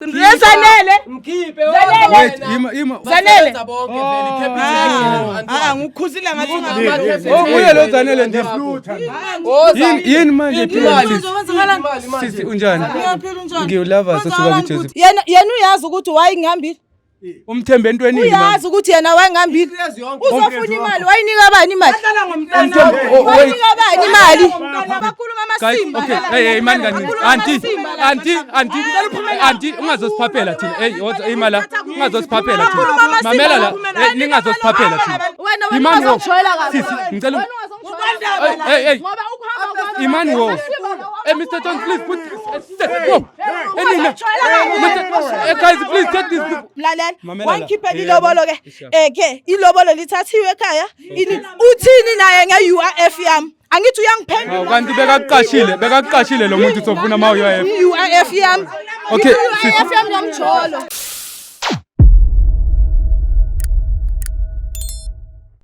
Zanele. Mkhiphe Zanele. Ngikhuzile ngathi Uye lo Zanele ndiflutha. Yini manje sisi unjani? Ngiyolava sasuka kuJoseph. Yena uyazi ukuthi wayengihambile. Umthembe entweni yini? Uyazi ukuthi yena wayengihambile. Uzofuna imali, wayinika bani imali? Wayinika bani imali? Bakhuluma amasimba. Okay, hey imali kancane. Auntie, ungazosiphaphela thina. Hey imali ungazosiphaphela thina. Mamela la, ningazosiphaphela thina. Wena ungazojoyela kahle. Sisi, ngicela. Hey. Imani wo. Hey Mr. John, please put this. Go. Guys, please take this. Mlalela, wangikhipha ilobolo ke. Ilobolo lithathiwe ekhaya. Uthini naye nge-UIF yami? Angithi uyangiphendula. Kanti bekakuqashile lo muntu uzofuna ama UIF. UIF yami. Okay, UIF yami yamjolo.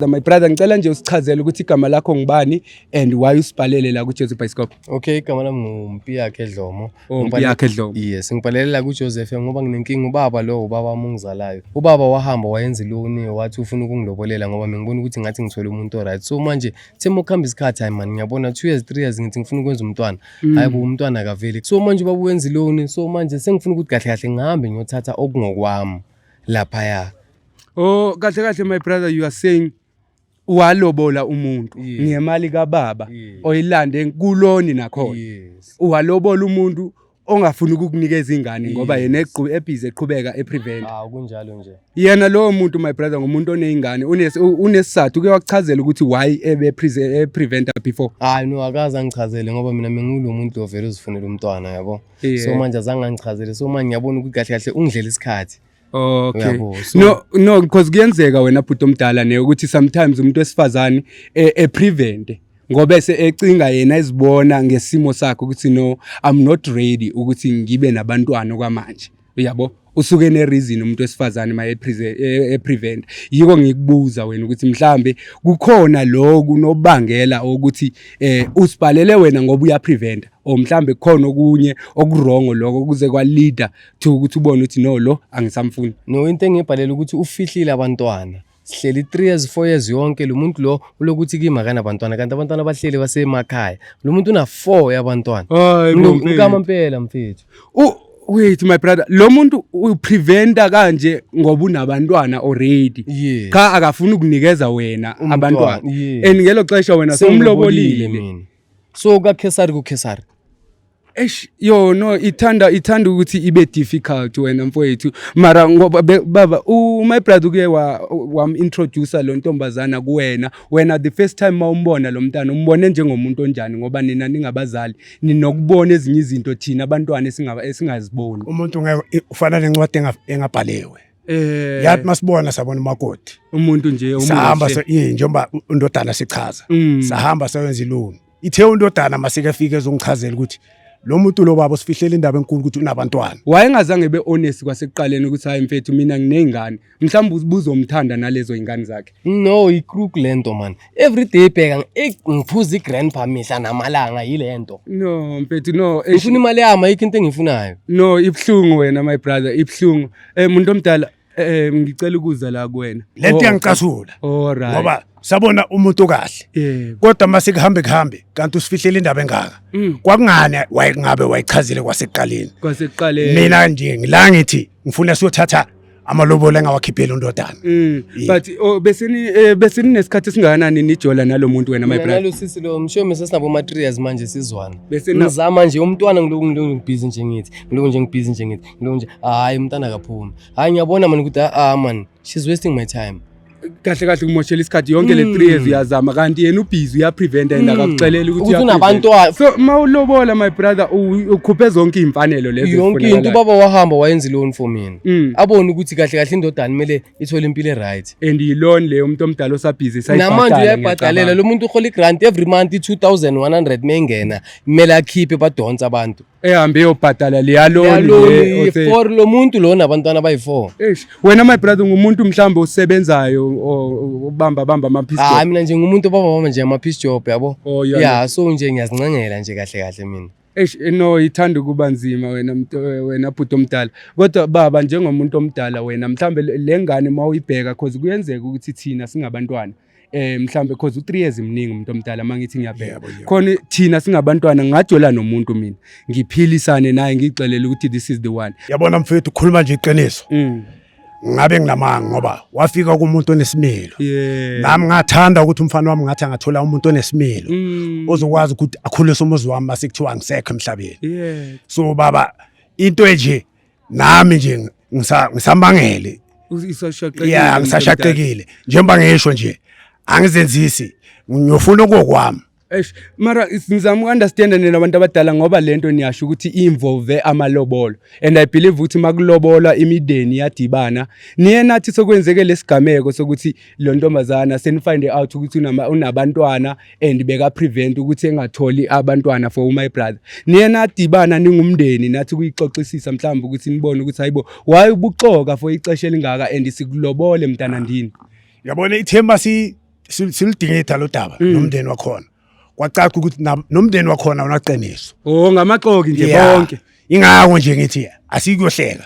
My brother ngicela nje usichazele ukuthi igama lakho ngibani and why usibhalele la kuJoseph Bioscope. Okay, igama lami nguMpiyakhe Dlomo. Mpiyakhe Dlomo. Yes, ngibhalele la kuJoseph ngoba nginenkinga ubaba wami ongizalayo. Ubaba wahamba wayenza iloni wathi ufuna ukungilobolela ngoba ngibona ukuthi ngathi ngithole umuntu oright. So manje thema ukuhamba isikhathi hayi man ngiyabona 2 years 3 years ngithi ngifuna ukwenza umntwana. Hayi bo umntwana akaveli. So manje ubaba uyenza iloni. So manje sengifuna ukuthi kahle ngihambe ngiyothatha okungokwami lapha ya. Oh kahle my brother, you are saying walobola umuntu ngemali kababa oyilande kuloni nakhona. Walobola umuntu ongafuni ukukunikeza ingane ngoba yena ebhizi eqhubeka eprevent. Kunjalo nje. Yena lo muntu my brother ngumuntu onezingane unesizathu ke wakuchazela ukuthi why prevent before. No akaza ngichazele ngoba mina mengulo umuntu ovela uzifunela umntwana yabo. So manje azange ngichazele. So manje ngiyabona ukuthi kahle ungidlela isikhathi. Okay. No because kuyenzeka wena bhuti omdala ne ukuthi sometimes umuntu wesifazane prevent ngoba ecinga yena izibona ngesimo sakhe ukuthi no I'm not ready ukuthi ngibe nabantwana kwamanje. Uyabo? Usuke ne reason umuntu wesifazane maye prevent. Yiko ngikubuza wena ukuthi mhlambe kukhona lo kunobangela ukuthi usibhalele wena ngoba uya prevent o mhlambe kukhona okunye okurongo lokho kuze kwa leader to ukuthi ubone ukuthi no lo angisamfuni. No into engibhalela ukuthi ufihlile abantwana. Sihleli 3 years 4 years yonke lo muntu lo ulokuthi kimi kana abantwana kanti abantwana abahleli basemakhaya. Lo muntu una 4 yabantwana. Ngikama impela mfethu. Wait my brother, lo muntu upreventa kanje ngoba unabantwana already. Cha akafuni ukunikeza wena abantwana. Ngelo xesha wena somlobolile mina. So kaKhesari kuKhesari. No ithanda ukuthi ibe difficult wena mfowethu mara ngoba baba my brother uke wam introduce lo ntombazana kuwena wena the first time mawumbona lo mntana umbone njengomuntu onjani ngoba nina ningabazali ninokubona ezinye izinto thina abantwana esingaziboni. Umuntu ufanele incwadi engabhaliwe. Yathi masibona sabona umakoti. Umuntu nje sahamba njengoba undodana sichaza. Sahamba sayenza iloni. Ithe undodana masike afike ezongichazela ukuthi lo muntu lo baba sifihlele indaba enkulu ukuthi unabantwana. Wayengazange be-honest kwasekuqaleni ukuthi hayi mfethu mina nginezingane. Mhlawumbe uzomthanda nalezo ingane zakhe. No, ikrook lento man. Every day bheka ngiphuza igrandpa mihla namalanga yilento. No mfethu no. Ngifuna imali yami ayikho into engifunayo. No, ibhlungu wena my brother, ibhlungu. Umuntu omdala ngicela ukuza la kuwena. Lento iyangicasula. Alright. Ngoba sabona umuntu kahle. Kodwa mase kuhambe kanti usifihlele indaba engaka. Kwakungani wayengabe wayichazile kwasekuqaleni. Mina nje ngila ngithi ngifuna siyothatha amalobolo engawakhiphela undodana. But besini nesikhathi singakanani nijola nalomuntu wena my brother? Nalo sisi lo mshomi sesinabo materials manje sizwana. Ngizama nje umntwana ngilokhu busy nje ngithi. Hayi umntwana akaphumi. Hayi ngiyabona manje ukuthi man she's wasting my time. Kahle kumoshela isikhathi yonke le 3 years uyazama kanti yena ubhizi uyaprevent and akakuxelela ukuthi unabantwana. So mawulobola my brother ukhuphe zonke imfanelo lezo yonke into ubaba wahamba wayenza iloni for mina. Abone ukuthi kahle indodana kumele ithole impilo eright and iloni le umuntu omdala osabhizi sayibhatala. Namanje uyabhatalela lo muntu uhola igrant every month 2100 mengena kumele akhiphe badonsa abantu. Ehambe yobhatala le loni for lo muntu lo nabantwana abayi4. Wena my brother ngumuntu mhlambe usebenzayo ubamba ama-piece job. Mina nje ngumuntu obamba nje ama-piece job yabo. So nje ngiyazincengela nje kahle mina. No, ithanda kuba nzima wena bhuti omdala. Kodwa baba njengomuntu omdala wena mhlambe lengane mawuyibheka cause kuyenzeka ukuthi thina singabantwana mhlambe cause u3 years imningi umuntu omdala mangithi ngiyabheka. Khona thina singabantwana ngajola nomuntu mina. Ngiphilisane naye ngixelele ukuthi this is the one. Yabona mfethu ukhuluma nje iqiniso. Ngabe nginamanga ngoba wafika kumuntu onesimilo. Nami ngathanda ukuthi umfana wami ngathi angathola umuntu onesimilo ozokwazi ukuthi akhulise umuzi wami masekuthiwa ngisekho emhlabeni. So baba into nje nami nje ngisamangele. Yeah, ngisashaqekile. Njengoba ngisho nje angizenzisi ngiyofuna kokwami. Mara ngizama understand nabantu abadala ngoba lento niyasho ukuthi involve amalobolo and I believe ukuthi makulobola imideni yadibana niye nathi sokwenzeke lesigameko sokuthi lo ntombazana senifind out ukuthi unabantwana and beka prevent ukuthi engatholi abantwana for my brother niye nadibana ningumndeni nathi kuyixoxisisa mhlawumbe ukuthi nibone ukuthi hayibo why ubuxoka for ixesha elingaka and sikulobole mntana ndini. Yabona ithemba silidingida lo daba nomndeni wakhona. Kwacaca ukuthi nomndeni wakhona unaqiniso. Ngamaxoki nje bonke. Ingako nje ngithi asikuyohleka.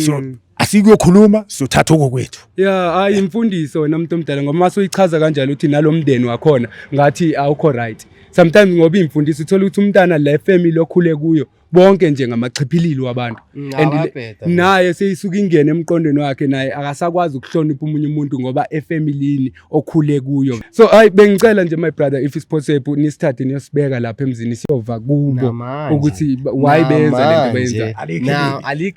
So asikuyokhuluma sothatha okwethu. Hayi imfundiso wena umuntu omdala ngoba mase uyichaza kanjalo ukuthi nalomndeni wakhona ngathi awukho right. Sometimes ngoba imfundiso uthola ukuthi umntana la family okhule kuyo bonke nje ngamachiphilili wabantu and naye seyisuka ingene emqondweni wakhe naye akasakwazi ukuhlonipha umunye umuntu ngoba efamilini okhule kuyo. So hayi bengicela nje my brother if it's possible nisithathe niyosibeka lapha emzini siyova kubo ukuthi why benza lento benza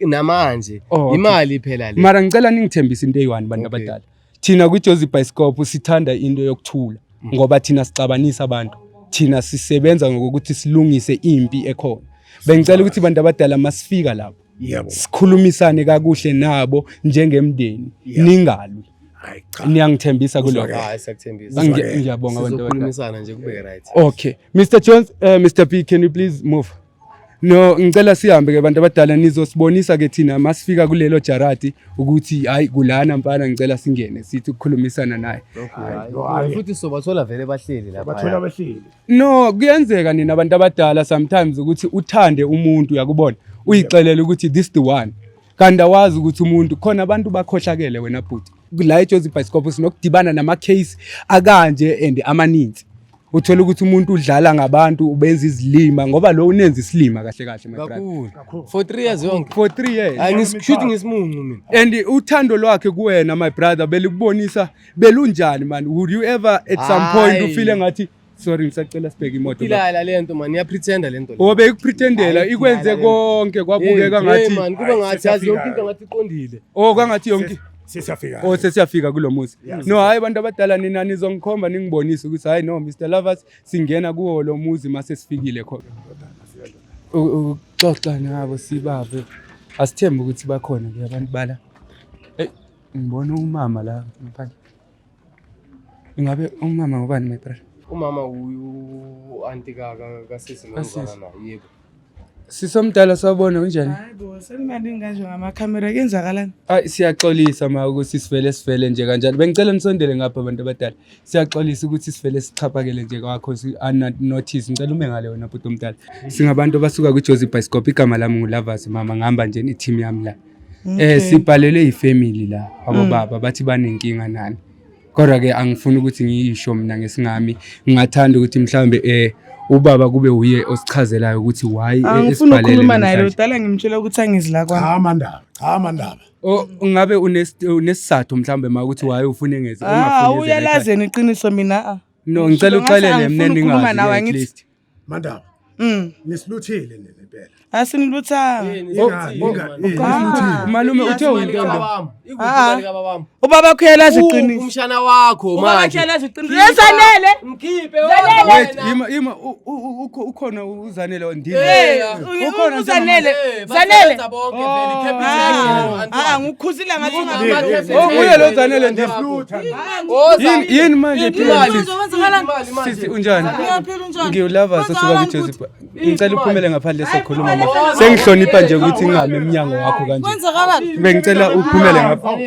namanje imali phela le. Mara ngicela ningithembise into eyi1 bantu abadala. Thina ku Jozi Bioscope sithanda into yokuthula ngoba thina sicabanisa abantu. Thina sisebenza ngokuthi silungise impi ekhona. Bengicela ukuthi bantu abadala masifika lapho sikhulumisane kakuhle nabo njengemndeni ningalwi. Hayi cha niyangithembisa kuloko. Hayi siyakuthembisa. Ngiyabonga bantu abadala. Sikhulumisana nje kube right. Okay Mr Jones, Mr P, can you please move? No ngicela sihambe ke bantu abadala nizosibonisa ke thina masifika kulelo jarati ukuthi hayi kulana mfana ngicela singene sithi ukukhulumisana naye. Okay. Futhi sobathola vele bahleli lapha. Bathola bahleli. No kuyenzeka nina abantu abadala sometimes ukuthi uthande umuntu yakubona uyixelele ukuthi this the one. Kanti awazi ukuthi umuntu khona abantu bakhohlakele wena bhuti. La eJozi Bioscope sinokudibana nama case akanje and amaninzi. Uthola ukuthi umuntu udlala ngabantu ubenza izilima ngoba lo unenza isilima kahle kahle my brother. For 3 years yonke. For 3 years. Angishuthi ngisimuncu mina. And uthando lwakhe kuwena my brother belikubonisa belunjani man. Would you ever at some point ufile ngathi sorry ngisacela sibheke imoto. Ilala lento man iyapretenda lento. Obe ikupretendela ikwenze konke kwabukeka ngathi man kuba ngathi yazi yonke into ngathi iqondile. Kangathi yonke sesiyafika. Sesiyafika kulomuzi. No hayi bantu abadala nina nizongikhomba ningibonisa ukuthi hayi no Mr Lovers singena kuwo lo muzi mase sifikile khona. Uxoxa nabo sibabe. Asithembe ukuthi bakhona ke abantu bala. Ngibona umama la ngaphandle. Ingabe umama ngubani my brother? Umama anti kasisi ngizana yebo. Sisomdala sabona unjani? Hayibo senimaningi kanje ngamakhamera kenzakalani? Siyaxolisa ma ukuthi sivele nje kanjalo. Bengicela nisondele ngapha abantu abadala. Siyaxolisa ukuthi sivele sichaphakele nje kwakho ana notice. Ngicela ume ngale wena bhuti omdala. Singabantu basuka ku Jozi Bioscope igama lami nguLovers mama ngihamba nje neteam yami la. Sibhalele ifamily la abobaba bathi banenkinga nani. Kodwa ke angifuni ukuthi ngiyisho mina ngesingami ngingathanda ukuthi mhlambe ubaba kube uye osichazelayo ukuthi why esibhalele. Ngifuna ukukhuluma naye lo dala ngimtshela ukuthi angizila kwami. Cha mandaba. Ngabe unesizathu mhlambe ma ukuthi why ufune ngeze ungafuni. Uyalazeni iqiniso mina. No ngicela uxolele mina ningazi at least. Mandaba. Nisiluthile nempela. Asinilutha. Malume uthe uyintombi. Ubaba khuyalazi iqiniso. Umshana wakho manje. Ubaba khuyalazi iqiniso. Yesanele. Mkhiphe wena. Ima ukhona uzanele ndini. Ukhona uzanele. Zanele. Bonke vele capital. Ngikhuzile ngathi ungathi. Uye lo zanele ndini. Yini manje imali. Sisi unjani? Ngiyolava sosuka ku Jozi. Ngicela uphumele ngaphandle sokhuluma manje. Sengihlonipha nje ukuthi ingame eminyango wakho kanje. Kwenzakalani? Bengicela uphumele ngapha.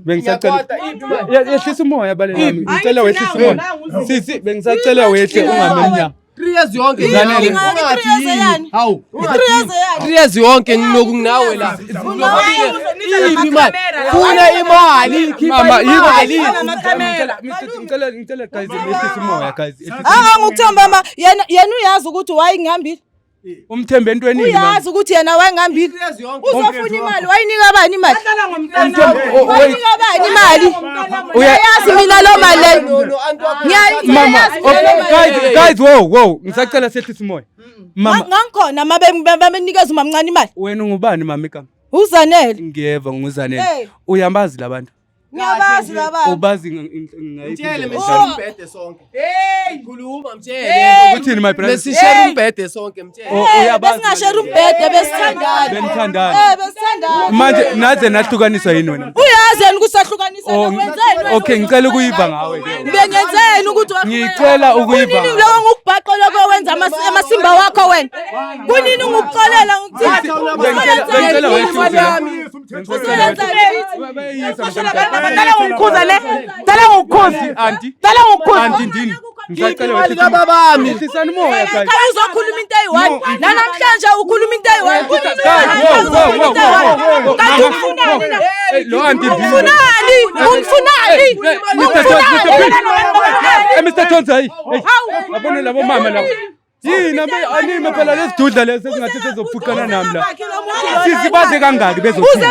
Bengisacela yehlisa umoya baleni. Ngicela wehlisa umoya. Sisi bengisacela wehle ungame eminyango. 3 years yonke Ingathi 3 years yani. Hawu. 3 years yani. 3 years yonke nginoku nawe la. Ibi imali. Funa imali, Mama, imali. ngicela guys ehlisa umoya guys. Ngikuthemba mama yena uyazi ukuthi wayengihambile. Umthembe entweni Uyazi ukuthi yena wayengihambile. Uzofuna imali, wayinika bani imali? Wayinika bani imali? Uyayazi mina lo mali leyo. Mama, guys, wow, ngisacela sehlisa umoya. Mama, Ngangikhona mabenikeza umamncane imali. wena ungubani mama igama? Uzanele. Ngiyeva nguzanele. Uyambazi labantu? Ngiyabazi labanye. Ubazi Mtshele ngayiphi? share umbhede sonke. Khuluma mtshele. Ukuthini my brother? Lesishare umbhede sonke mtshele. Uyabazi ngashare umbhede besithandana. Benithandana. Besithandana. Manje naze nahlukaniswa yini wena? Uyazi yena kusahlukanisa wenzeni? Okay, ngicela ukuyiva ngawe ke. Bengenzeni ukuthi Ngicela ukuyiva. Kunini lo ngukubhaqela kwenza amasimba wakho wena? Kunini ngikuxolela ngikuthi? Ngicela wethu. Dala ngikhuza le. Dala ngikhuzi. Auntie. Dala ngikhuzi. Auntie ndini. Ngicela Imali wethu. kababami. Hlisani umoya guys. Khaya uzokhuluma into eyi-1 nanamhlanje ukhuluma into eyi-1 Lo auntie ndini. ungifunani Mr. Jones hayi. Abone labo mama labo. Yini anime phela lesidudla lesi esingathi sezophuqana nami la. Sizibaze kangaki bezothini?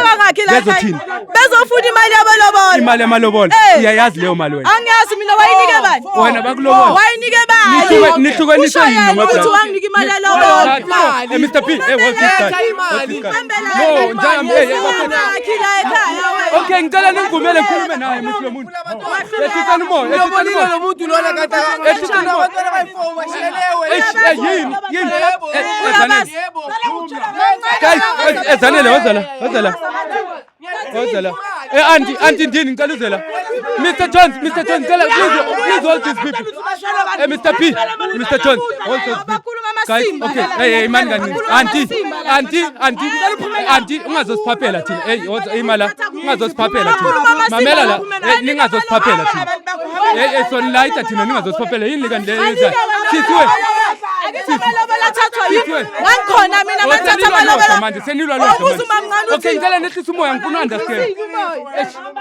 Bezothini? bezofuna imali yabalobolo. Imali yamalobolo. Uyayazi leyo mali wena? Angiyazi mina wayinike bani? Wena bakulobola. Wayinike bani? Nihlukanise yini noma ukuthi wanginika imali yalobolo. Mr. P, what's this guy? No, njambe Khila ekhaya wena. Okay, ngicela ningivumele ngikhulume naye lo muntu. Ethithani umoya, ethithani umoya. Lo muntu lona kade Ethithani umoya. abantwana bayi4 bashelewe. Yini? Guys, Zanele wazala. Auntie ndini ngicela uzela. Mr. Jones, ngicela please hold these people. Mr. P, Mr. Jones, hold those people. Guys, okay. Hey, man kancane. Auntie, ungazosiphaphela thina. Hey, imala, ungazosiphaphela thina. Mamela la, ningazosiphaphela thina. So nilayita thina ningazosiphaphela. Yini kanti le? Sithiwe. Ngikhona mina bathatha amalobolo manje senilwa lodwa manje. Okay, ngicela nehlisa umoya ngifuna understand.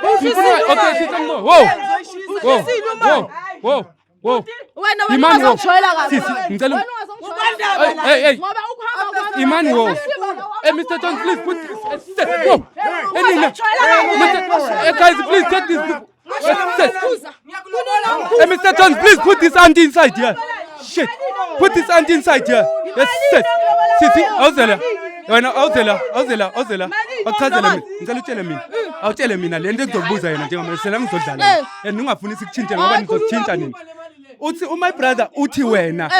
Okay, sitha umoya. Wow. wena Imani wo. uzojwayela kabi Sisi, ngicela. Hey. Imani wo. Mr. Jones, please put this. Whoa. Guys, please take this. Mr. Jones, please put this auntie inside here. Shit. Put this auntie inside here. Yes, set. Sisi, awuzela. Wena awuzela. Akuchazela mina. Ngicela utshele mina. Awutshele mina le nto engizokubuza yena njengoba sela ngizodlala. Ningafuni sikutshintshe ngoba nizositshintsha nini. Uthi my brother uthi wena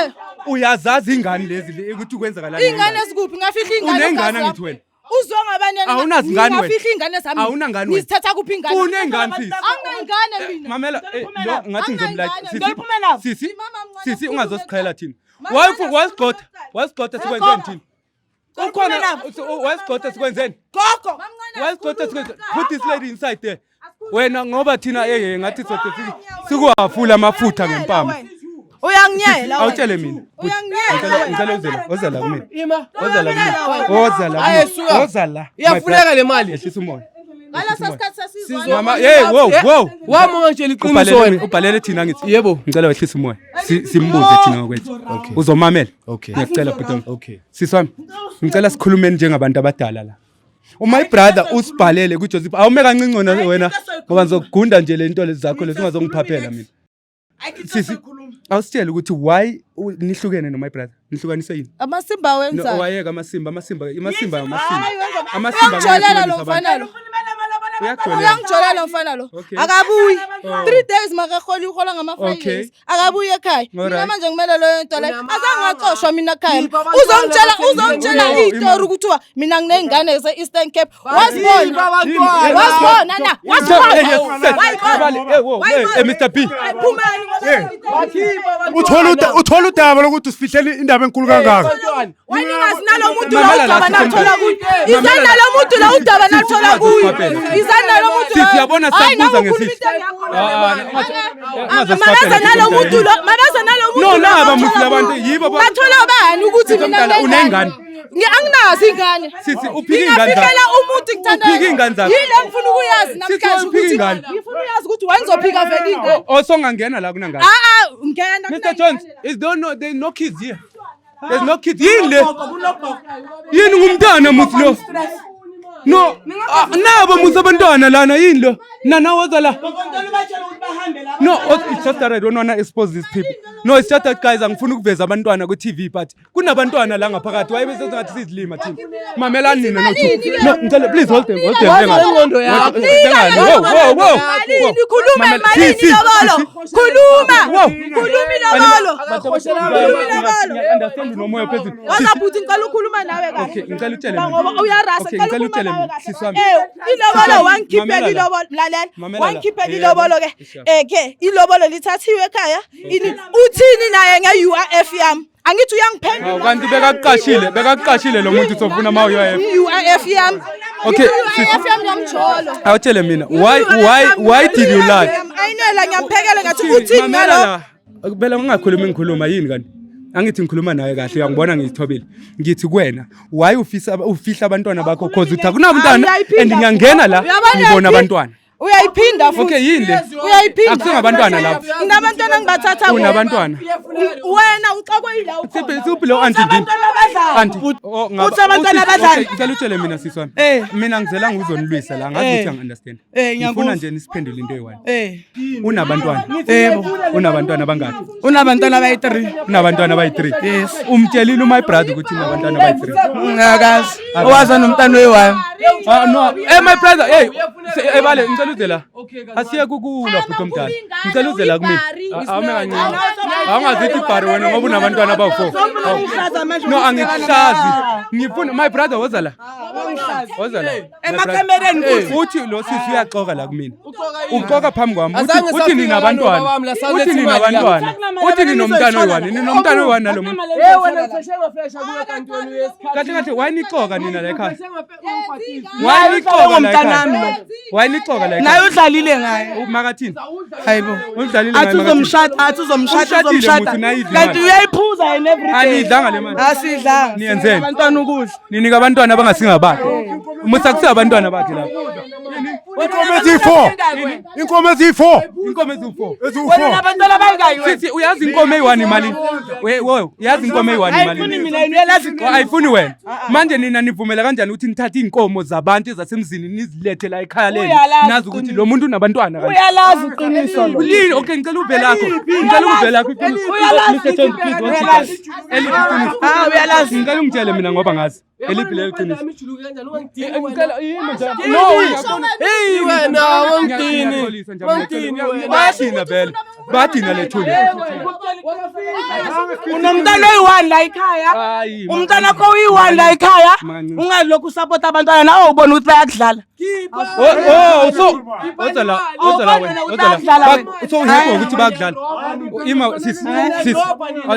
uyazazi ingane lezi ukuthi kwenzakalani. ingane esikuphi ngafihla ingane. Unengane ngithi wena. Uzongabani yena? Awunazi ngane wena. Ngafihla ingane zami. Awunangane wena. Nisithatha kuphi ingane? Unengane sisi. Angingane mina. Mamela, lo ngathi Ngiyiphume sisi ungazosichela thina. Wasigqotha sikwenzeni thina? Ukhona wasigqotha sikwenzeni? Gogo. Wasigqotha sikwenzeni? Put this lady inside there. Wena ngoba thina ngathi sote sikuwafula amafutha ngempama. Uyanginyela. Awutshele mina. Uyanginyela. Ozala kumina. Ima. Ozala. Iyafuneka le mali. Yehlisa umoya. Ngalaso sikhathi sasizwa. Mama, wow. Wami ungitshela iqiniso wena. Ubhalele thina ngithi. Yebo. Ngicela wehlisa umoya. Simbuze thina ngokwethu. Uzomamela. Okay. Ngiyacela bhuti. Okay. Siswami. Ngicela sikhulumeni njengabantu abadala la. My brother usibhalele kuJoseph. Awume kancinci wena ngoba ngizokugunda nje le nto lezi zakho lezi ungazongiphaphela mina. Sisi. Awusitshela ukuthi why nihlukene no my brother? Nihlukanise yini? Amasimba wenza. Wayeka amasimba. Uyangijolela lo mfana lo. Uyangijolela lo mfana lo. Akabuyi. 3 days makaholi uhola ngama-5 days. Akabuyi ekhaya. Mina manje ngimele lo nto leyo. Azangaxoshwa mina ekhaya. Uzongitshela istory ukuthi mina nginengane ze-Eastern Cape. Wasibona. Mr. P. Uthola udaba lokuthi usifihlele indaba enkulu kangaka. Wena ngazi nalo muntu la udaba naluthola kuyo. Izana lo muntu la udaba naluthola kuyo. ngizana nalo muntu Sisi yabona siyabuza ngesisi. Makaza nalo muntu lo, makaza nalo muntu. No laba musila abantu yibo bathola bani ukuthi mina unengane. Anginazi ingane. Sisi uphika ingane zakho. Ngiyafihlela umuntu ngithanda. Uphika ingane zakho. Yile ngifuna ukuyazi namhlanje ukuthi ngifuna uyazi ukuthi wayenzophika vele ingane. Osongangena la kunangane. Ngena. Mr. Jones, there's no kids here. There's no kids. Yini ngumntana muslo. No, nabo musabantwana lana yini lo. Nana waza la. No, it's just that I don't want to expose these people. No, it's just that guys angifuna ukuveza abantwana ku TV but kunabantwana la ngaphakathi wayebese ngathi sizilima thina. Mamelani nina no two. No, ngicela please hold them. Whoa. Khuluma malini lobolo. Khuluma lobolo. Understand nomoya phezulu. Waza buthi ngicela ukukhuluma nawe kahle. Okay, ngicela utshele mina. Ngoba uyarasa ngicela ukhuluma nawe kahle. Ilobolo wangikhiphela ilobolo lalela. Wangikhiphela ilobolo ke. Ilobolo lithathiwe ekhaya. Uthini naye nge-UIF yami? Angithi uyangiphendula. Kanti bekakuqashile lo muntu sofuna ama UIF. UIF yami. Okay, UIF yami yamjolo. Awutshele mina. Why did you lie? Ayinela ngiyamphekela ngathi uthini ngalo. Phela ngikhuluma yini kanti? Angithi ngikhuluma nawe kahle uyangibona ngizithobile. Ngithi kuwena why ufihla abantwana bakho cause uthi akunabantwana and ngiyangena la ngibona abantwana. Uyayiphinda futhi. Okay yini le? Uyayiphinda. Akusengabantwana lapho. Nginabantwana ngibathatha bona. Unabantwana. Wena uxakwe yila Siphi lo auntie ndini? Auntie. Uthi abantwana abadlali. Ngicela utshele mina siswami. Mina ngizela ngizonilwisa la ngazi ukuthi angiunderstand. Ngifuna nje nisiphendule into eyi-1. Unabantwana. Yebo. Unabantwana abangaki? Unabantwana abayi-3. Unabantwana abayi-3. Yes. Umtshelile my brother ukuthi unabantwana abayi-3. Ngakazi. Owaza nomntana weyi-1. No. My brother, hey. Ebale ngicela uze la. Asiye kukulwa futhi omdala. Ngicela uze la kumina. Awume kancane. Awungazithi ibhari wena ngoba unabantwana abawu4. No angikuhlazi. Ngifuna my brother woza la. Woza la. Emakamereni uthi lo sisi uyaxoka la kumina. Uxoka phambi kwami uthi ninabantwana. Uthi ninabantwana. Uthi ninomntana oyi-1. Ninomntana oyi-1 nalo muntu. wena seshaywa flash akuwe kanti wena uyesikhathi. Kahle wayinixoka nina la ekhaya. Wayinixoka mntanami lo. Wayinixoka la ekhaya. Naye udlalile ngaye. Makathini? Hayibo. Udlalile ngaye. Athi uzomshada. Kanti uyayiphuza yena every day. Anidlanga le mali. Asidlanga. Niyenzeni? Abantwana ukudla. Ninika abantwana abangasingabakhe. Musa kusabantwana bakhe lapha. Inkomo eziyi-4. Wena abantwana bayingaki wena? Sithi uyazi inkomo eyi-1 imali. Uyazi inkomo eyi-1 imali. Ayifuni mina yini uyalazi iqiniso. Ayifuni wena. Manje nina nivumela kanjani ukuthi nithathe inkomo zabantu ezasemzini nizilethe la ekhaya leni. Nazi ukuthi lo muntu unabantwana kanti. Uyalazi iqiniso lo. Lini okay ngicela uvele lakho. Mr. John please uyalazi. Ngicela ungitshele mina ngoba ngazi. Eliphi lelo qiniso? Ngicela wena wangidini bayathina vele. Bayathina lethuli. Unomntana oyi-1 la ekhaya. Umntana wakho uyi-1 la ekhaya. Ungalokhu support abantwana nawe ubona ukuthi bayakudlala. So what's la wena. So uyebo ukuthi bayakudlala. Ima sisi.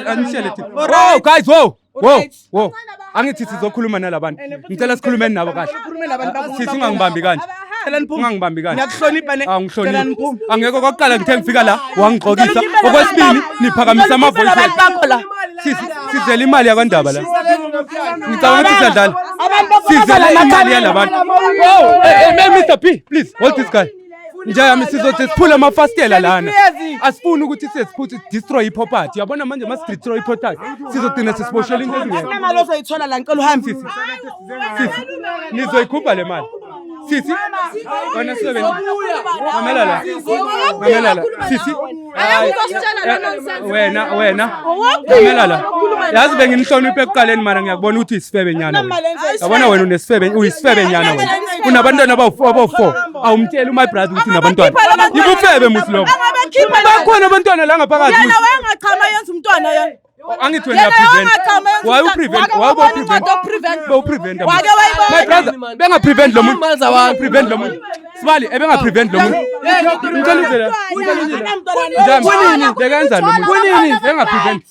Anishele thi. Oh guys, whoa. Angithi sizokhuluma nalabantu. Ngicela sikhulumeni nabo kahle. Sisi ungangibambi kanje. Ungangibambi kanje. Ngiyakuhlonipha ne. Angihloniphi. Angeke kokuqala ngithe ngifika la wangixokisa. Okwesibili niphakamisa ama voice. Sisi sizela imali yakwandaba la. Ngicabanga ukuthi sidlala. Sizela imali yalabantu. Mr. P, please hold this guy. Njayami sizothi siphule amafastela lana. Asifuni ukuthi destroy iproperty. Yabona manje mas destroy iproperty. Sizogcina sisiboshela into ezingekho. Imali ozoyithola la ngicela uhambe. Sisi. Nizoyikhupha le mali. Sisi. Wena sibe mamela la. Sisi. Wena. Mamela la. Yazi benginihloniphe ekuqaleni mara ngiyakubona ukuthi isifebe nyana wena. Yabona wena unesifebe, uyisifebe nyana wena. Unabantwana abawu4. Awumtshela my brother ukuthi unabantwana. Yibufebe muslobo. Bakhona abantwana la ngaphakathi. Yena wayengachama yenza umntwana yena. Angithi wena prevent. Why prevent? Wake wayibona. My brother, benga prevent lo muntu. Sibali, benga prevent lo muntu. Ngicela Njani? Bekenza lo muntu. Benga prevent.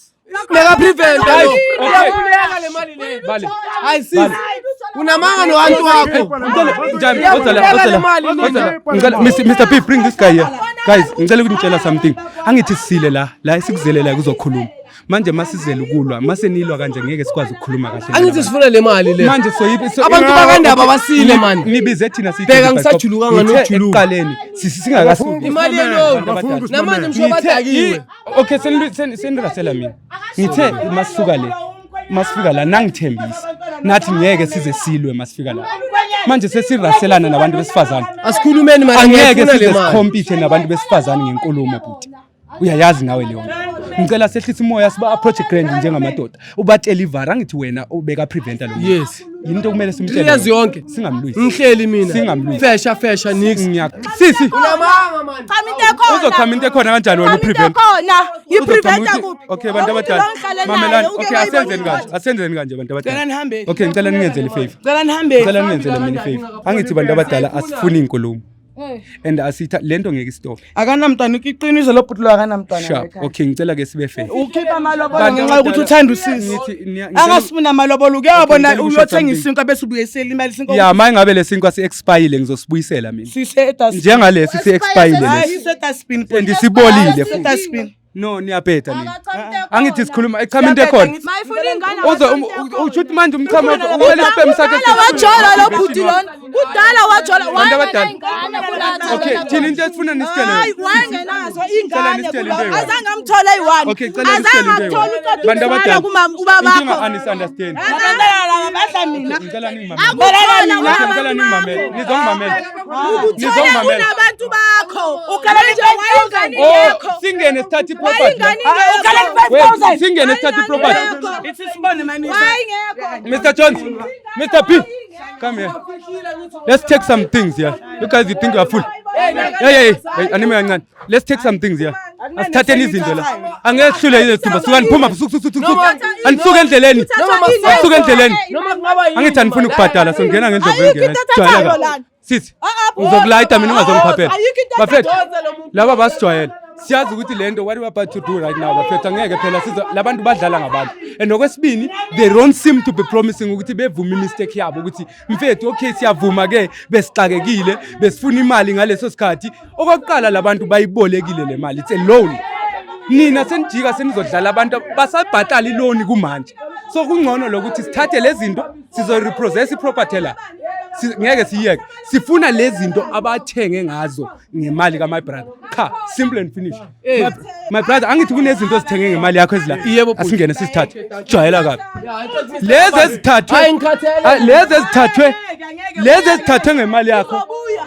Mega prevent. Okay. Bali. unamanga nowantu wakho. Mr. P, bring this guy here. Guys, ngicela ukunitshela something. Angithi sisile la sikuzele la kuzokhuluma. Manje masizele ukulwa, masenilwa kanje ngeke sikwazi ukukhuluma kahle. Angithi sifuna le mali le. Manje abantu bakandaba basile man. Nibize thina sithi. Bheka ngisajulukanga nokujuluka. Eqaleni sisingakasuki. Imali lo namanje mshobadakiwe. Okay, senirasela mina. Ngithe masisuka le. Masifika la nangithembisa. Nathi ngeke size silwe masifika la. Manje sesiraselana nabantu besifazane. Asikhulumeni manje angeke size compete nabantu besifazane ngenkulumo buti. Uyayazi nawe leyo. Ngicela sehlisa imoya siba approach grand njengamadoda. Ubatela ivara angithi wena ubeka preventer lo. Yes. Yinto kumele simtshele. Yazi yonke. Singamlwisi. Ngihleli mina. Singamlwisi. Fesha nix. Sisi. Unamanga man. Chaminte khona. Uzochaminto khona kanjani wena uprevent? Khona. Ipreventer kuphi? Okay, bantu abadala. Mamelani. Okay, asenzeni kanje bantu abadala. Cela nihambe. Okay, ngicela ningenzele favor. Cela nihambe. Ngicela ningenzele mina favor. Angithi bantu abadala asifuni inkulumo. And asitha lento ngeke stop. Akanamntwana iqiniso lobhutlo akanamntwana. Sharp. Okay, ngicela ke sibe fair. Ukhipha amalobolo ngenxa ukuthi uthanda usisi. Angasifuna amalobolo kuyabona uyothengisa into bese ubuyisela imali sinko. Yeah, mayingabe lesinkwa si-expire ngizosibuyisela mina. Sise dustbin. Njengalesi si-expire lesi. Sise dustbin. And sibolile futhi. Dustbin. No, niyaphetha nina. Angithi sikhuluma echaminte khona. Mayifuna ingane. Ushuthi manje umchamo kumele spam sakhe. Wajola lo bhuti lona. Kudala wajola. Bantu abadala. Okay, thina into esifuna nisitshele. Hayi, wangenazo ingane. Azange Azange amthola i1. Okay, cela nisitshele into. Bantu abadala ubaba wakho. Understand. Abantwana bahla mina. Ngicela ningimamele. Ngicela ningimamele. Nizongimamela. Nizongimamela. Unabantu bakho. Ukhala ingane Oh, yakho. singene start property. Ukhala 5,000. Singene start property. It's isibone mami. Wayengekho. Mr. Jones, Mr. P, come here. Let's take some things here. You guys, you think you are full. Yeah. Let's take some things here. Asithathe izinto la. Angeke sihlule izithumba. Suka niphuma. Anisuke endleleni. Anisuke endleleni. Angithi anifuna ukubhadala so ngena ngendlela engena. Sithi, uzokulayita mina ungazongiphaphela. Bafethu, laba basijwayela. Siyazi ukuthi lento what we are about to do right now bafethu angeke phela siza labantu badlala ngabantu. And okwesibini, they don't seem to be promising ukuthi bevuma mistake yabo ukuthi mfethu okay siyavuma ke besixakekile besifuna imali ngaleso sikhathi. Okokuqala labantu bayibolekile le mali. It's a loan. Nina senijika senizodlala abantu basabhatala iloan kumanje. So kungcono lokuthi sithathe lezi zinto sizo repossess iproperty la. Ngeke siyeke. Sifuna lezi zinto abathenge ngazo ngemali ka my brother. Cha, simple and finish. My brother angithi kunezinto sithenge ngemali yakho ezila. Asingene sisithathe. Jwayela kabi. Lezi ezithathwe ngemali yakho.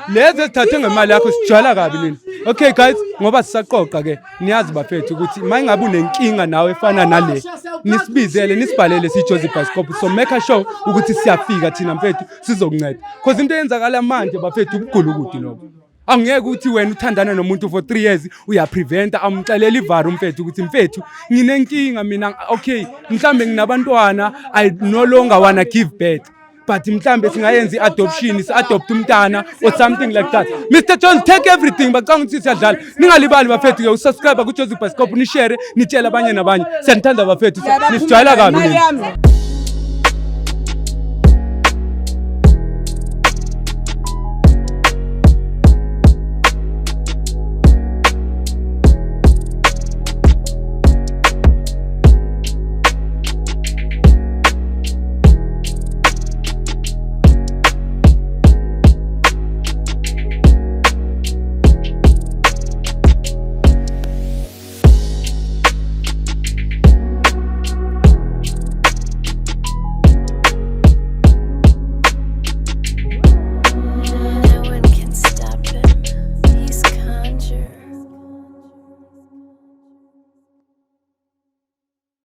Lezi ezithathwe ngemali yakho sijwayela kabi nini. Okay guys, ngoba sisaqoqa ke niyazi bafethu ukuthi mayingabe unenkinga nawe efana nale nisibizele nisibhalele siJoseph Bioscope so make sure ukuthi siyafika thina mfethu sizokunceda because into eyenzakala manje bafethu ukugula ukuthi lokho angeke ukuthi wena uthandana nomuntu for 3 years uyapreventa amxelela ivaru mfethu ukuthi mfethu nginenkinga mina okay mhlambe nginabantwana I no longer wanna give birth but mhlambe singayenza iadoption si-adopt umntana or something like that. Mr. Jones, take everything bacanga ukuthi siyadlala ningalibali bafethu ke usubscribe ku Joseph Bioscope ni share nitshela abanye nabanye siyanithanda bafethu nisijwayela kabi.